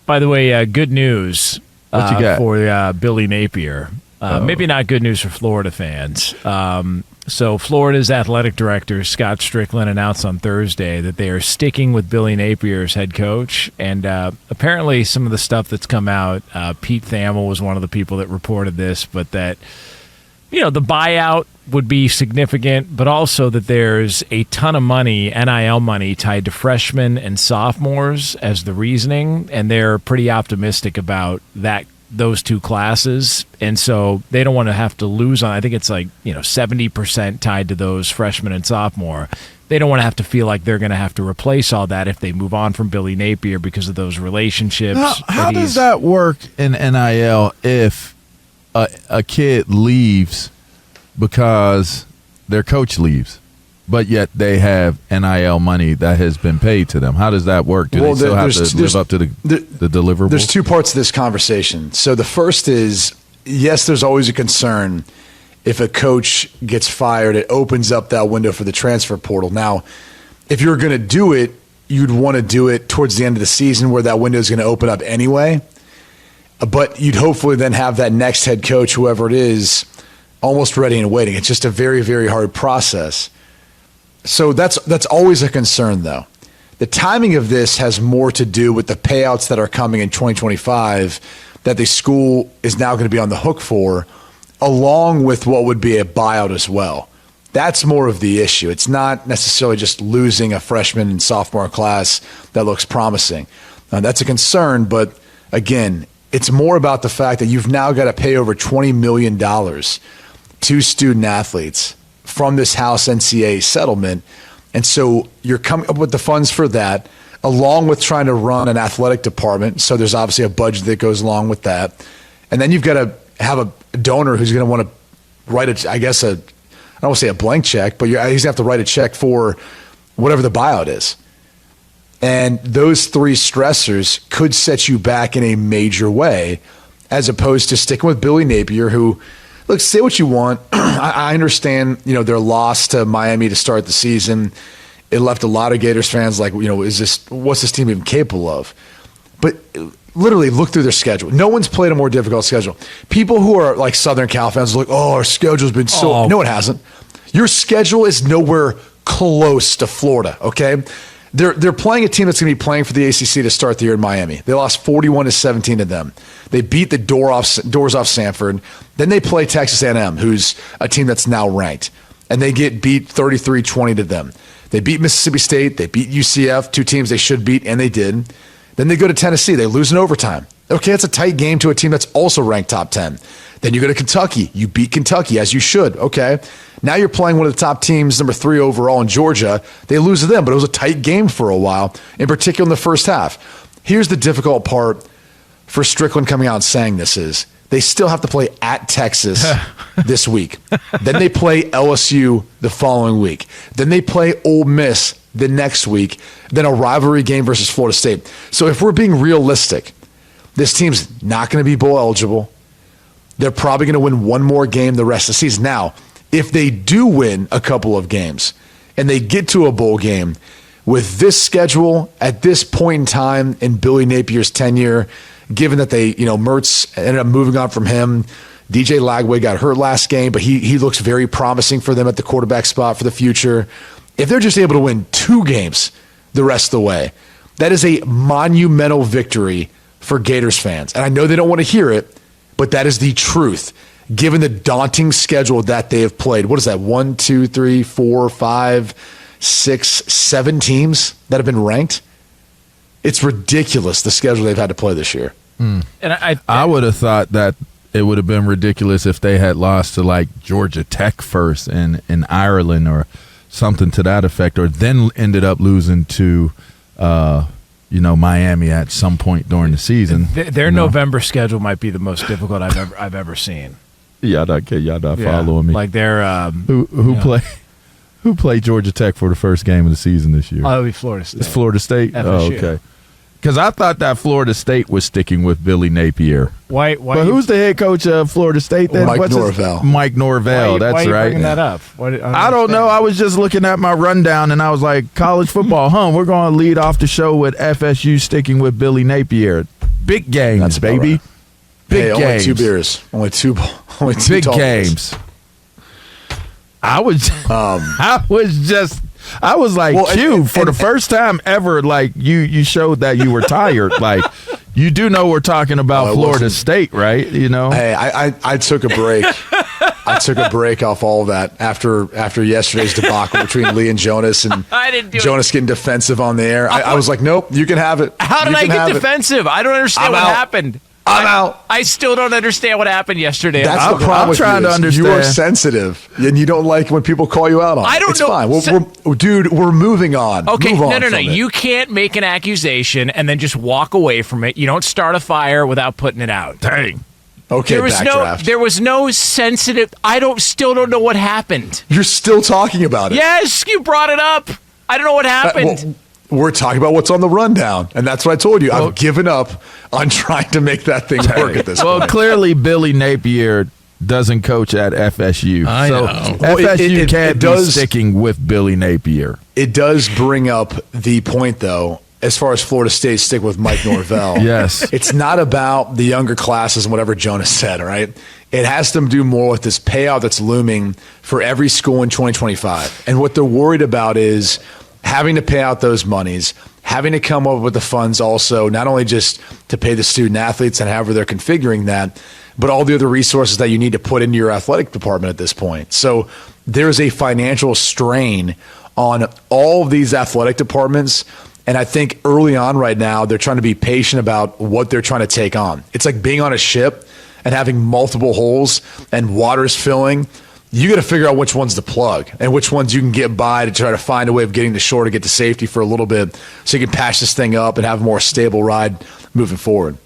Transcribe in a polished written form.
By the way, good news What you got? for Billy Napier. Maybe not good news for Florida fans. So Florida's athletic director, Scott Strickland, announced on Thursday that they are sticking with Billy Napier as head coach. And apparently some of the stuff that's come out, Pete Thamel was one of the people that reported this, but that, the buyout would be significant, but also that there's a ton of money, NIL money, tied to freshmen and sophomores as the reasoning, and they're pretty optimistic about those two classes, and so they don't want to have to lose on. I think it's 70% tied to those freshmen and sophomore. They don't want to have to feel like they're going to have to replace all that if they move on from Billy Napier because of those relationships. How does that work in NIL if a kid leaves because their coach leaves, but yet they have NIL money that has been paid to them? How does that work? Do they still have to live up to the deliverable? There's two parts to this conversation. So the first is, yes, there's always a concern if a coach gets fired, it opens up that window for the transfer portal. Now, if you're going to do it, you'd want to do it towards the end of the season where that window is going to open up anyway. But you'd hopefully then have that next head coach, whoever it is, almost ready and waiting. It's just a very, very hard process. So that's always a concern, though. The timing of this has more to do with the payouts that are coming in 2025 that the school is now going to be on the hook for, along with what would be a buyout as well. That's more of the issue. It's not necessarily just losing a freshman and sophomore class that looks promising. That's a concern, but again, it's more about the fact that you've now got to pay over $20 million to student athletes from this House NCAA settlement. And so you're coming up with the funds for that, along with trying to run an athletic department. So there's obviously a budget that goes along with that. And then you've got to have a donor who's going to want to write I don't want to say a blank check, but he's going to have to write a check for whatever the buyout is. And those three stressors could set you back in a major way, as opposed to sticking with Billy Napier, who, look, say what you want. I understand, their loss to Miami to start the season. It left a lot of Gators fans like, what's this team even capable of? But literally look through their schedule. No one's played a more difficult schedule. People who are like Southern Cal fans are like, our schedule's been so. No, it hasn't. Your schedule is nowhere close to Florida, okay? They're playing a team that's going to be playing for the ACC to start the year in Miami. They lost 41-17 to them. They beat the doors off Sanford. Then they play Texas A&M, who's a team that's now ranked, and they get beat 33-20 to them. They beat Mississippi State. They beat UCF, two teams they should beat, and they did. Then they go to Tennessee. They lose in overtime. Okay, it's a tight game to a team that's also ranked top 10. Then you go to Kentucky. You beat Kentucky, as you should. Okay. Now you're playing one of the top teams, number 3 overall in Georgia. They lose to them, but it was a tight game for a while, in particular in the first half. Here's the difficult part for Strickland coming out and saying this is they still have to play at Texas this week. Then they play LSU the following week. Then they play Ole Miss the next week. Then a rivalry game versus Florida State. So if we're being realistic, this team's not going to be bowl eligible. They're probably going to win one more game the rest of the season. Now, if they do win a couple of games and they get to a bowl game with this schedule at this point in time in Billy Napier's tenure, given that they, Mertz ended up moving on from him, DJ Lagway got hurt last game, but he looks very promising for them at the quarterback spot for the future. If they're just able to win 2 games the rest of the way, that is a monumental victory for Gators fans. And I know they don't want to hear it, but that is the truth, given the daunting schedule that they have played. What is that? 1, 2, 3, 4, 5, 6, 7 teams that have been ranked? It's ridiculous, the schedule they've had to play this year. And I would have thought that it would have been ridiculous if they had lost to like Georgia Tech first in Ireland or something to that effect, or then ended up losing to Miami at some point during the season. Their November schedule might be the most difficult I've ever seen. Y'all not following me. Like they're who played Georgia Tech for the first game of the season this year? Oh, it'll be Florida State. It's Florida State? FSU. Oh, okay. Because I thought that Florida State was sticking with Billy Napier. Why? But who's the head coach of Florida State then? Mike Norvell. Mike Norvell, that's why are you right. bringing that up? I don't know. I was just looking at my rundown, and I was like, college football, we're going to lead off the show with FSU sticking with Billy Napier. Big games, That's about baby. right. Big Hey, games. only 2 beers. Only two Big tall games. I was like, Well, Q, for the first time ever, like you showed that you were tired. Like, you do know we're talking about Florida State, right? You know. Hey, I took a break. I took a break off all of that after yesterday's debacle between Lee and Jonas, and I didn't do Jonas getting defensive on the air. I was like, nope, you can have it. How did I get defensive? I don't understand what happened. I'm out. I still don't understand what happened yesterday. That's the problem. I'm with trying you to understand. You are sensitive, and you don't like when people call you out on it. I don't it's know. Fine. Dude, we're moving on. Okay, Move on no. from it. You can't make an accusation and then just walk away from it. You don't start a fire without putting it out. Dang. Okay, There was no sensitive. Still don't know what happened. You're still talking about it. Yes, you brought it up. I don't know what happened. We're talking about what's on the rundown, and that's what I told you. I've given up on trying to make that thing work at this point. Well, clearly Billy Napier doesn't coach at FSU. I so know. FSU can't be does, sticking with Billy Napier. It does bring up the point, though, as far as Florida State stick with Mike Norvell. Yes. It's not about the younger classes and whatever Jonas said, right? It has to do more with this payout that's looming for every school in 2025. And what they're worried about is having to pay out those monies, having to come up with the funds also, not only just to pay the student athletes and however they're configuring that, but all the other resources that you need to put into your athletic department at this point. So there's a financial strain on all of these athletic departments. And I think early on right now, they're trying to be patient about what they're trying to take on. It's like being on a ship and having multiple holes and water's filling. You got to figure out which one's to plug and which ones you can get by to try to find a way of getting to shore to get to safety for a little bit so you can patch this thing up and have a more stable ride moving forward.